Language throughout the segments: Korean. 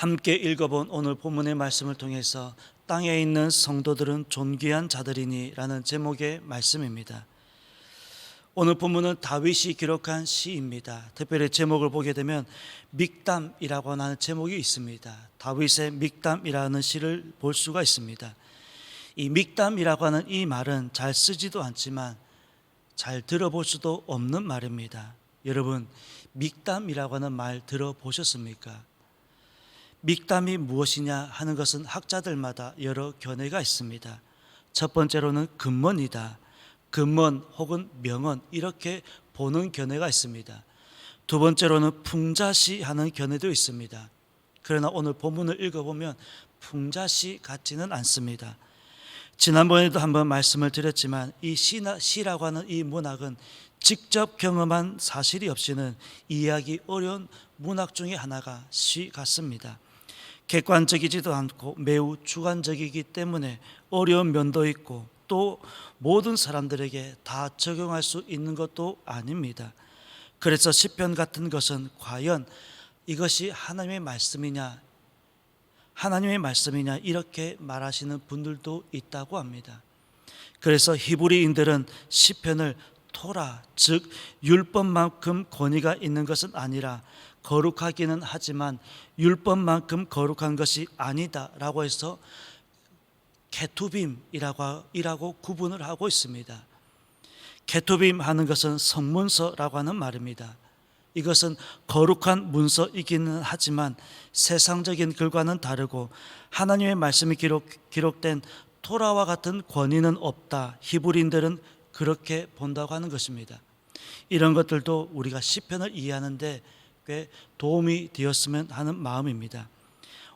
함께 읽어본 오늘 본문의 말씀을 통해서 땅에 있는 성도들은 존귀한 자들이니 라는 제목의 말씀입니다. 오늘 본문은 다윗이 기록한 시입니다. 특별히 제목을 보게 되면 믹담이라고 하는 제목이 있습니다. 다윗의 믹담이라는 시를 볼 수가 있습니다. 이 믹담이라고 하는 이 말은 잘 쓰지도 않지만 잘 들어볼 수도 없는 말입니다. 여러분, 믹담이라고 하는 말 들어보셨습니까? 믹담이 무엇이냐 하는 것은 학자들마다 여러 견해가 있습니다. 첫 번째로는 근문이다, 근문 혹은 명언, 이렇게 보는 견해가 있습니다. 두 번째로는 풍자시 하는 견해도 있습니다. 그러나 오늘 본문을 읽어보면 풍자시 같지는 않습니다. 지난번에도 한번 말씀을 드렸지만 이 시라고 하는 이 문학은 직접 경험한 사실이 없이는 이해하기 어려운 문학 중에 하나가 시 같습니다. 객관적이지도 않고 매우 주관적이기 때문에 어려운 면도 있고 또 모든 사람들에게 다 적용할 수 있는 것도 아닙니다. 그래서 시편 같은 것은 과연 이것이 하나님의 말씀이냐 이렇게 말하시는 분들도 있다고 합니다. 그래서 히브리인들은 시편을 토라, 즉 율법만큼 권위가 있는 것은 아니라 거룩하기는 하지만 율법만큼 거룩한 것이 아니다라고 해서 케투빔이라고 구분을 하고 있습니다. 케투빔 하는 것은 성문서라고 하는 말입니다. 이것은 거룩한 문서이기는 하지만 세상적인 글과는 다르고 하나님의 말씀이 기록된 토라와 같은 권위는 없다. 히브리인들은 그렇게 본다고 하는 것입니다. 이런 것들도 우리가 시편을 이해하는 데 꽤 도움이 되었으면 하는 마음입니다.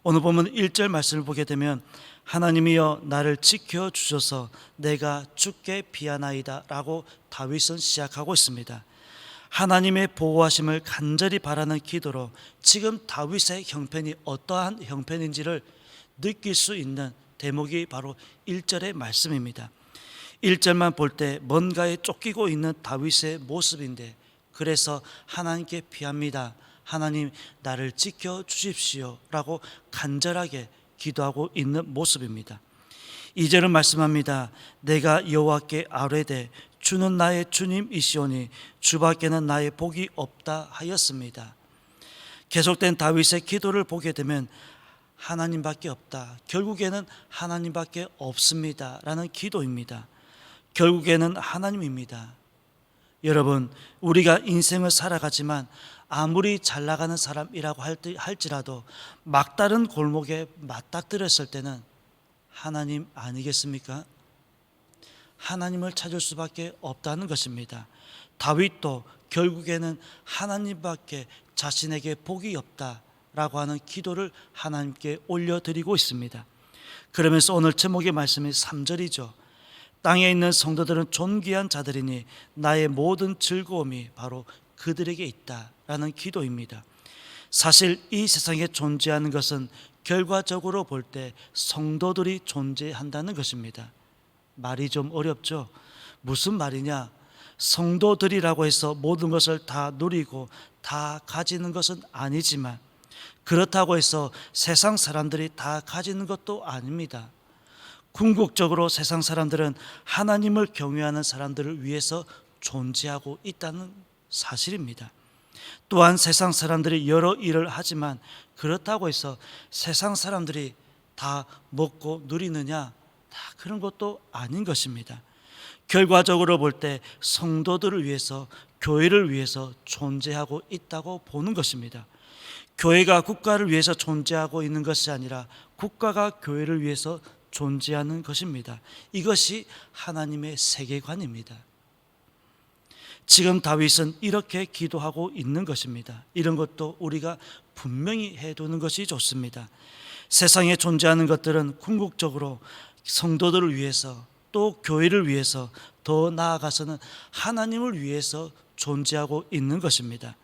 오늘 보면 1절 말씀을 보게 되면 하나님이여 나를 지켜주셔서 내가 주께 피하나이다 라고 다윗은 시작하고 있습니다. 하나님의 보호하심을 간절히 바라는 기도로 지금 다윗의 형편이 어떠한 형편인지를 느낄 수 있는 대목이 바로 1절의 말씀입니다. 1절만 볼 때 뭔가에 쫓기고 있는 다윗의 모습인데, 그래서 하나님께 피합니다. 하나님 나를 지켜주십시오 라고 간절하게 기도하고 있는 모습입니다. 2절은 말씀합니다. 내가 여호와께 아뢰되 주는 나의 주님이시오니 주밖에는 나의 복이 없다 하였습니다. 계속된 다윗의 기도를 보게 되면 하나님밖에 없다, 결국에는 하나님밖에 없습니다 라는 기도입니다. 결국에는 하나님입니다. 여러분, 우리가 인생을 살아가지만 아무리 잘 나가는 사람이라고 할지라도 막다른 골목에 맞닥뜨렸을 때는 하나님 아니겠습니까? 하나님을 찾을 수밖에 없다는 것입니다. 다윗도 결국에는 하나님밖에 자신에게 복이 없다라고 하는 기도를 하나님께 올려드리고 있습니다. 그러면서 오늘 제목의 말씀이 3절이죠. 땅에 있는 성도들은 존귀한 자들이니 나의 모든 즐거움이 바로 그들에게 있다라는 기도입니다. 사실 이 세상에 존재하는 것은 결과적으로 볼 때 성도들이 존재한다는 것입니다. 말이 좀 어렵죠? 무슨 말이냐? 성도들이라고 해서 모든 것을 다 누리고 다 가지는 것은 아니지만, 그렇다고 해서 세상 사람들이 다 가지는 것도 아닙니다. 궁극적으로 세상 사람들은 하나님을 경외하는 사람들을 위해서 존재하고 있다는 사실입니다. 또한 세상 사람들이 여러 일을 하지만 그렇다고 해서 세상 사람들이 다 먹고 누리느냐? 다 그런 것도 아닌 것입니다. 결과적으로 볼 때 성도들을 위해서, 교회를 위해서 존재하고 있다고 보는 것입니다. 교회가 국가를 위해서 존재하고 있는 것이 아니라 국가가 교회를 위해서 존재하는 것입니다. 이것이 하나님의 세계관입니다. 지금 다윗은 이렇게 기도하고 있는 것입니다. 이런 것도 우리가 분명히 해두는 것이 좋습니다. 세상에 존재하는 것들은 궁극적으로 성도들을 위해서, 또 교회를 위해서, 더 나아가서는 하나님을 위해서 존재하고 있는 것입니다.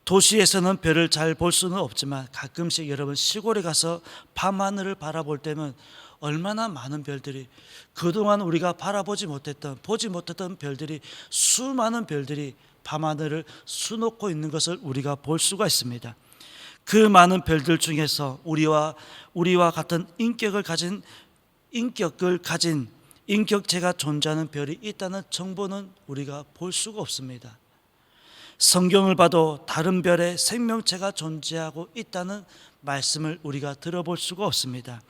도시에서는 별을 잘 볼 수는 없지만 가끔씩 여러분 시골에 가서 밤하늘을 바라볼 때면 얼마나 많은 별들이, 그동안 우리가 보지 못했던 별들이, 수많은 별들이 밤하늘을 수놓고 있는 것을 우리가 볼 수가 있습니다. 그 많은 별들 중에서 우리와 같은 인격체가 존재하는 별이 있다는 정보는 우리가 볼 수가 없습니다. 성경을 봐도 다른 별에 생명체가 존재하고 있다는 말씀을 우리가 들어볼 수가 없습니다.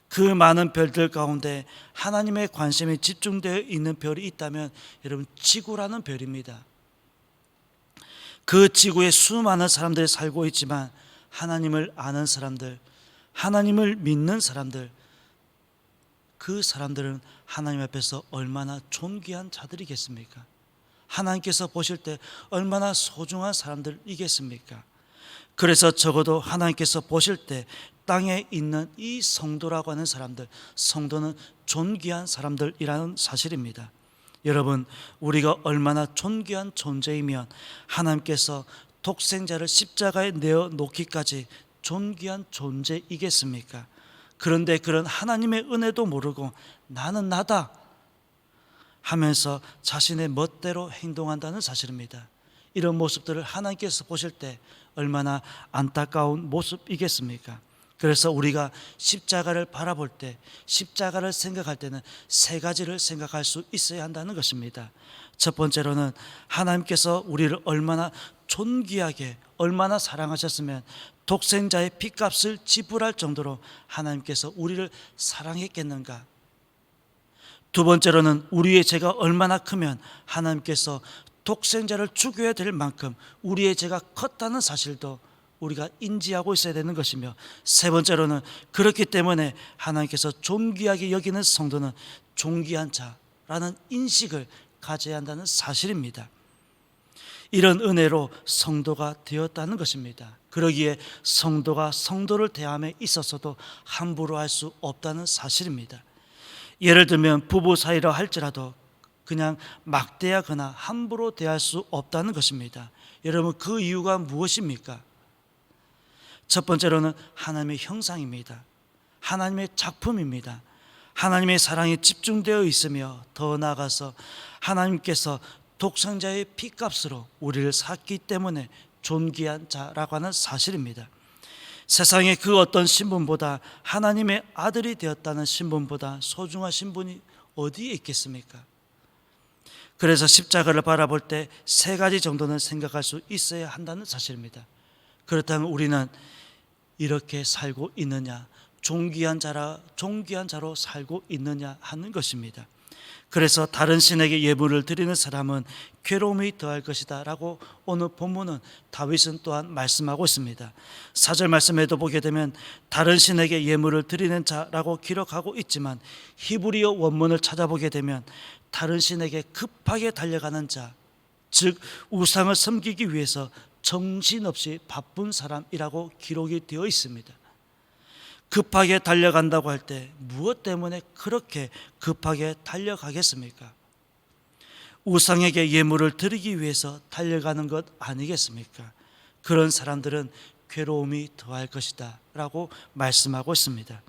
그 많은 별들 가운데 하나님의 관심이 집중되어 있는 별이 있다면 여러분, 지구라는 별입니다. 그 지구에 수많은 사람들이 살고 있지만 하나님을 아는 사람들, 하나님을 믿는 사람들, 그 사람들은 하나님 앞에서 얼마나 존귀한 자들이겠습니까? 하나님께서 보실 때 얼마나 소중한 사람들이겠습니까? 그래서 적어도 하나님께서 보실 때 땅에 있는 이 성도라고 하는 사람들, 성도는 존귀한 사람들이라는 사실입니다. 여러분, 우리가 얼마나 존귀한 존재이면 하나님께서 독생자를 십자가에 내어 놓기까지 존귀한 존재이겠습니까? 그런데 그런 하나님의 은혜도 모르고 나는 나다 하면서 자신의 멋대로 행동한다는 사실입니다. 이런 모습들을 하나님께서 보실 때 얼마나 안타까운 모습이겠습니까? 그래서 우리가 십자가를 바라볼 때, 십자가를 생각할 때는 세 가지를 생각할 수 있어야 한다는 것입니다. 첫 번째로는 하나님께서 우리를 얼마나 존귀하게, 얼마나 사랑하셨으면 독생자의 핏값을 지불할 정도로 하나님께서 우리를 사랑했겠는가. 두 번째로는 우리의 죄가 얼마나 크면 하나님께서 독생자를 죽여야 될 만큼 우리의 죄가 컸다는 사실도 우리가 인지하고 있어야 되는 것이며, 세 번째로는 그렇기 때문에 하나님께서 존귀하게 여기는 성도는 존귀한 자라는 인식을 가져야 한다는 사실입니다. 이런 은혜로 성도가 되었다는 것입니다. 그러기에 성도가 성도를 대함에 있어서도 함부로 할 수 없다는 사실입니다. 예를 들면 부부 사이라 할지라도 그냥 막대하거나 함부로 대할 수 없다는 것입니다. 여러분, 그 이유가 무엇입니까? 첫 번째로는 하나님의 형상입니다. 하나님의 작품입니다. 하나님의 사랑이 집중되어 있으며, 더 나아가서 하나님께서 독생자의 핏값으로 우리를 샀기 때문에 존귀한 자라고 하는 사실입니다. 세상의 그 어떤 신분보다, 하나님의 아들이 되었다는 신분보다 소중한 신분이 어디에 있겠습니까? 그래서 십자가를 바라볼 때 세 가지 정도는 생각할 수 있어야 한다는 사실입니다. 그렇다면 우리는 이렇게 살고 있느냐, 존귀한 자로 살고 있느냐 하는 것입니다. 그래서 다른 신에게 예물을 드리는 사람은 괴로움이 더할 것이다 라고 오늘 본문은 다윗은 또한 말씀하고 있습니다. 4절 말씀에도 보게 되면 다른 신에게 예물을 드리는 자라고 기록하고 있지만, 히브리어 원문을 찾아보게 되면 다른 신에게 급하게 달려가는 자, 즉 우상을 섬기기 위해서 정신없이 바쁜 사람이라고 기록이 되어 있습니다. 급하게 달려간다고 할 때 무엇 때문에 그렇게 급하게 달려가겠습니까? 우상에게 예물을 드리기 위해서 달려가는 것 아니겠습니까? 그런 사람들은 괴로움이 더할 것이다 라고 말씀하고 있습니다.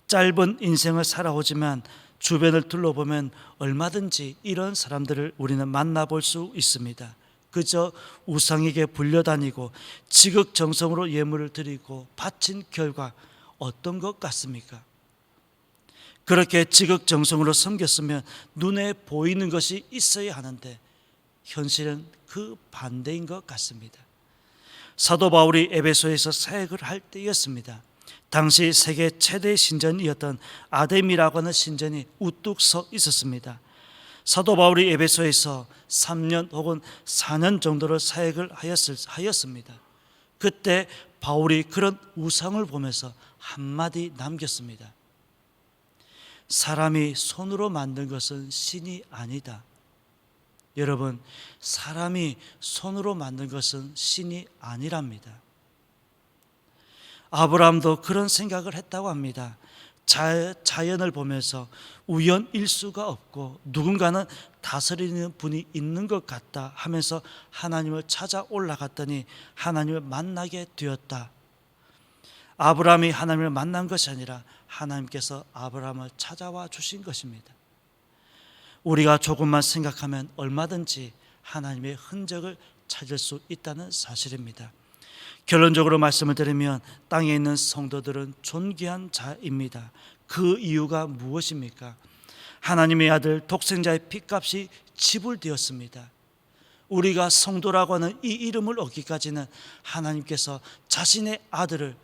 짧은 인생을 살아오지만 주변을 둘러보면 얼마든지 이런 사람들을 우리는 만나볼 수 있습니다. 그저 우상에게 불려다니고 지극정성으로 예물을 드리고 바친 결과 어떤 것 같습니까? 그렇게 지극정성으로 섬겼으면 눈에 보이는 것이 있어야 하는데 현실은 그 반대인 것 같습니다. 사도 바울이 에베소에서 사역을 할 때였습니다. 당시 세계 최대 신전이었던 아데미라고 하는 신전이 우뚝 서 있었습니다. 사도 바울이 에베소에서 3년 혹은 4년 정도를 사역을 하였습니다. 그때 바울이 그런 우상을 보면서 한마디 남겼습니다. 사람이 손으로 만든 것은 신이 아니다. 여러분, 사람이 손으로 만든 것은 신이 아니랍니다. 아브라함도 그런 생각을 했다고 합니다. 자연을 보면서 우연일수가 없고 누군가는 다스리는 분이 있는 것 같다 하면서 하나님을 찾아 올라갔더니 하나님을 만나게 되었다. 아브라함이 하나님을 만난 것이 아니라 하나님께서 아브라함을 찾아와 주신 것입니다. 우리가 조금만 생각하면 얼마든지 하나님의 흔적을 찾을 수 있다는 사실입니다. 결론적으로 말씀을 드리면 땅에 있는 성도들은 존귀한 자입니다. 그 이유가 무엇입니까? 하나님의 아들 독생자의 피값이 지불되었습니다. 우리가 성도라고 하는 이 이름을 얻기까지는 하나님께서 자신의 아들을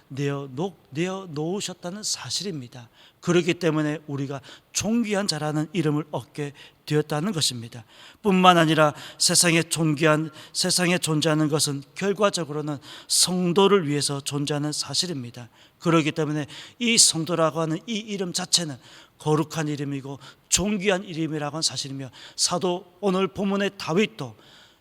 내어 놓으셨다는 사실입니다. 그렇기 때문에 우리가 존귀한 자라는 이름을 얻게 되었다는 것입니다. 뿐만 아니라 세상에 존재하는 것은 결과적으로는 성도를 위해서 존재하는 사실입니다. 그렇기 때문에 이 성도라고 하는 이 이름 자체는 거룩한 이름이고 존귀한 이름이라고 하는 사실이며, 사도 오늘 본문의 다윗도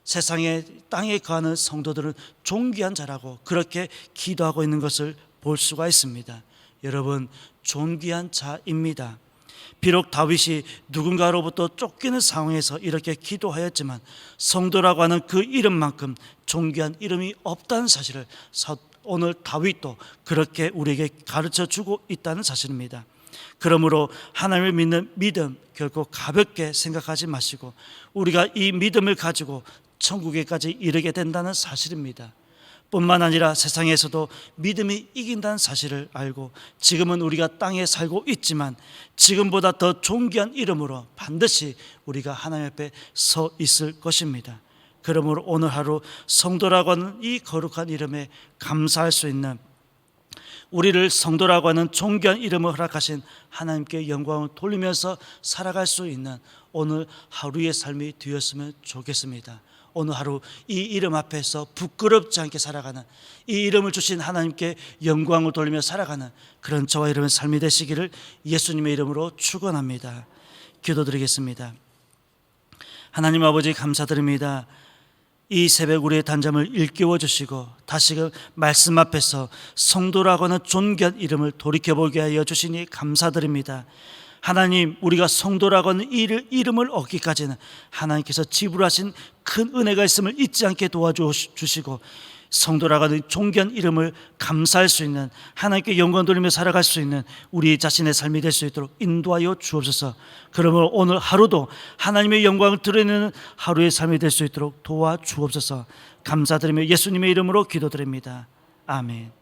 세상에 땅에 거하는 성도들은 존귀한 자라고 그렇게 기도하고 있는 것을 볼 수가 있습니다. 여러분, 존귀한 자입니다. 비록 다윗이 누군가로부터 쫓기는 상황에서 이렇게 기도하였지만 성도라고 하는 그 이름만큼 존귀한 이름이 없다는 사실을 오늘 다윗도 그렇게 우리에게 가르쳐주고 있다는 사실입니다. 그러므로 하나님을 믿는 믿음 결코 가볍게 생각하지 마시고 우리가 이 믿음을 가지고 천국에까지 이르게 된다는 사실입니다. 뿐만 아니라 세상에서도 믿음이 이긴다는 사실을 알고 지금은 우리가 땅에 살고 있지만 지금보다 더 존귀한 이름으로 반드시 우리가 하나님 앞에 서 있을 것입니다. 그러므로 오늘 하루 성도라고 하는 이 거룩한 이름에 감사할 수 있는, 우리를 성도라고 하는 존귀한 이름을 허락하신 하나님께 영광을 돌리면서 살아갈 수 있는 오늘 하루의 삶이 되었으면 좋겠습니다. 오늘 하루 이 이름 앞에서 부끄럽지 않게 살아가는, 이 이름을 주신 하나님께 영광을 돌리며 살아가는 그런 저와 여러분의 삶이 되시기를 예수님의 이름으로 축원합니다. 기도드리겠습니다. 하나님 아버지, 감사드립니다. 이 새벽 우리의 단잠을 일깨워 주시고 다시금 말씀 앞에서 성도라고 하는 존귀한 이름을 돌이켜보게 하여 주시니 감사드립니다. 하나님, 우리가 성도라고 하는 이름을 얻기까지는 하나님께서 지불하신 큰 은혜가 있음을 잊지 않게 도와주시고 성도라고 하는 존귀한 이름을 감사할 수 있는, 하나님께 영광 돌리며 살아갈 수 있는 우리 자신의 삶이 될 수 있도록 인도하여 주옵소서. 그러므로 오늘 하루도 하나님의 영광을 드러내는 하루의 삶이 될 수 있도록 도와주옵소서. 감사드리며 예수님의 이름으로 기도드립니다. 아멘.